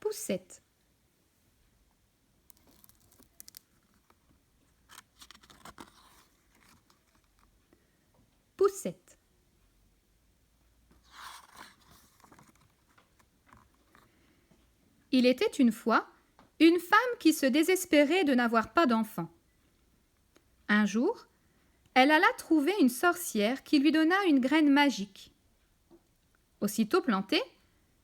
Poussette. Poussette. Il était une fois une femme qui se désespérait de n'avoir pas d'enfant. Un jour, elle alla trouver une sorcière qui lui donna une graine magique. Aussitôt plantée,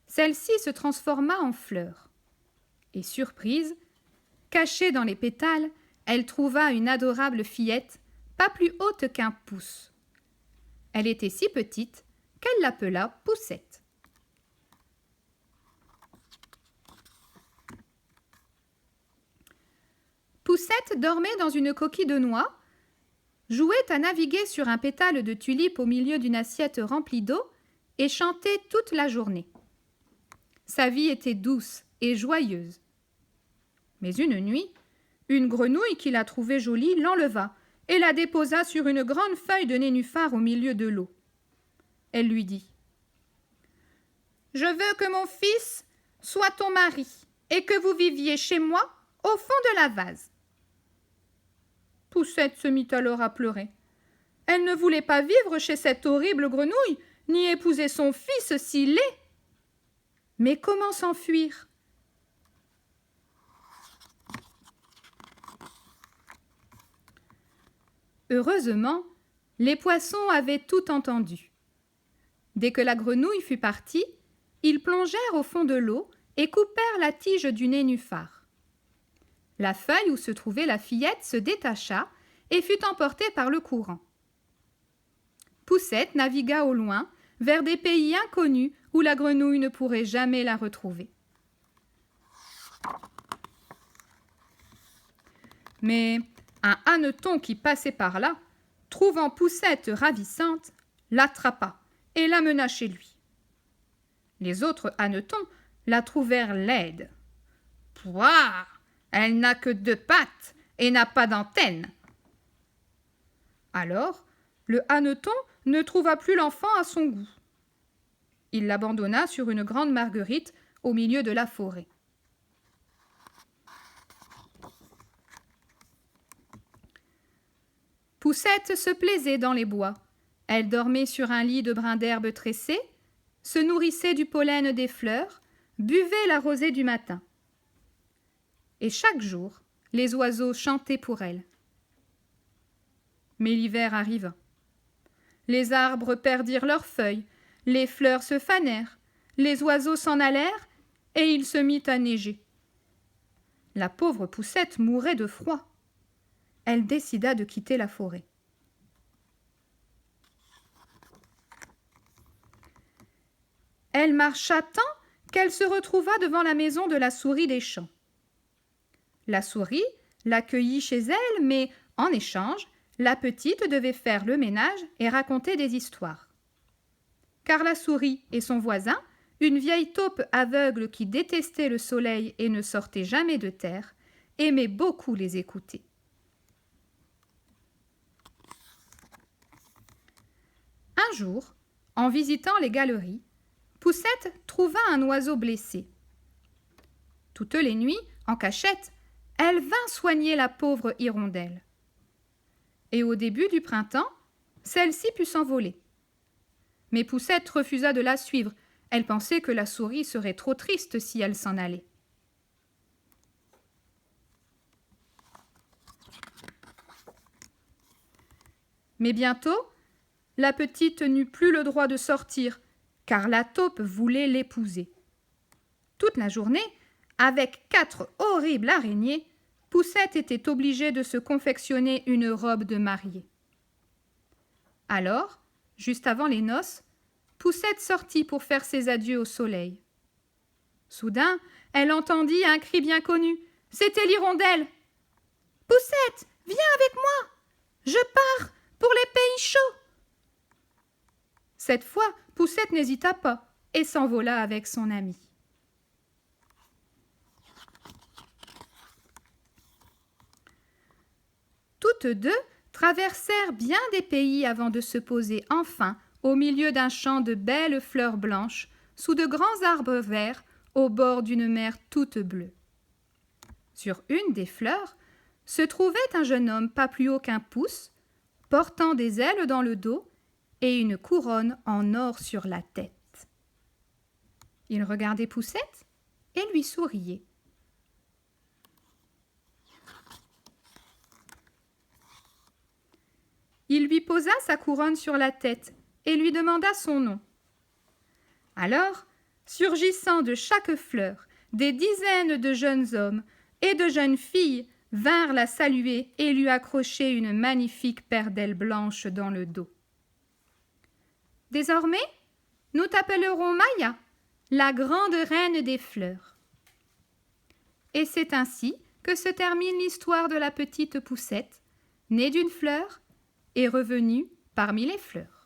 celle-ci se transforma en fleur. Et surprise, cachée dans les pétales, elle trouva une adorable fillette, pas plus haute qu'un pouce. Elle était si petite qu'elle l'appela Poussette. Poussette dormait dans une coquille de noix, jouait à naviguer sur un pétale de tulipe au milieu d'une assiette remplie d'eau et chantait toute la journée. Sa vie était douce et joyeuse. Mais une nuit, une grenouille qui la trouvait jolie l'enleva et la déposa sur une grande feuille de nénuphar au milieu de l'eau. Elle lui dit « Je veux que mon fils soit ton mari et que vous viviez chez moi au fond de la vase. » Poussette se mit alors à pleurer. Elle ne voulait pas vivre chez cette horrible grenouille, ni épouser son fils si laid. Mais comment s'enfuir? Heureusement, les poissons avaient tout entendu. Dès que la grenouille fut partie, ils plongèrent au fond de l'eau et coupèrent la tige du nénuphar. La feuille où se trouvait la fillette se détacha et fut emportée par le courant. Poussette navigua au loin, vers des pays inconnus où la grenouille ne pourrait jamais la retrouver. Mais un hanneton qui passait par là, trouvant Poussette ravissante, l'attrapa et l'amena chez lui. Les autres hannetons la trouvèrent laide. « Pouah! Elle n'a que 2 pattes et n'a pas d'antenne. » Alors, le hanneton ne trouva plus l'enfant à son goût. Il l'abandonna sur une grande marguerite au milieu de la forêt. Poussette se plaisait dans les bois. Elle dormait sur un lit de brins d'herbe tressés, se nourrissait du pollen des fleurs, buvait la rosée du matin. Et chaque jour, les oiseaux chantaient pour elle. Mais l'hiver arriva. Les arbres perdirent leurs feuilles, les fleurs se fanèrent, les oiseaux s'en allèrent, et il se mit à neiger. La pauvre Poussette mourait de froid. Elle décida de quitter la forêt. Elle marcha tant qu'elle se retrouva devant la maison de la souris des champs. La souris l'accueillit chez elle, mais en échange, la petite devait faire le ménage et raconter des histoires. Car la souris et son voisin, une vieille taupe aveugle qui détestait le soleil et ne sortait jamais de terre, aimaient beaucoup les écouter. Un jour, en visitant les galeries, Poussette trouva un oiseau blessé. Toutes les nuits, en cachette, elle vint soigner la pauvre hirondelle. Et au début du printemps, celle-ci put s'envoler. Mais Poussette refusa de la suivre. Elle pensait que la souris serait trop triste si elle s'en allait. Mais bientôt, la petite n'eut plus le droit de sortir, car la taupe voulait l'épouser. Toute la journée, avec 4 horribles araignées, Poussette était obligée de se confectionner une robe de mariée. Alors, juste avant les noces, Poussette sortit pour faire ses adieux au soleil. Soudain, elle entendit un cri bien connu. C'était l'hirondelle. « Poussette, viens avec moi! Je pars pour les pays chauds !» Cette fois, Poussette n'hésita pas et s'envola avec son amie. Toutes deux traversèrent bien des pays avant de se poser enfin au milieu d'un champ de belles fleurs blanches, sous de grands arbres verts, au bord d'une mer toute bleue. Sur une des fleurs se trouvait un jeune homme pas plus haut qu'un pouce, portant des ailes dans le dos et une couronne en or sur la tête. Il regardait Poussette et lui souriait. Il lui posa sa couronne sur la tête et lui demanda son nom. Alors, surgissant de chaque fleur, des dizaines de jeunes hommes et de jeunes filles vinrent la saluer et lui accrocher une magnifique paire d'ailes blanches dans le dos. « Désormais, nous t'appellerons Maya, la grande reine des fleurs. » Et c'est ainsi que se termine l'histoire de la petite Poussette, née d'une fleur et revenue parmi les fleurs.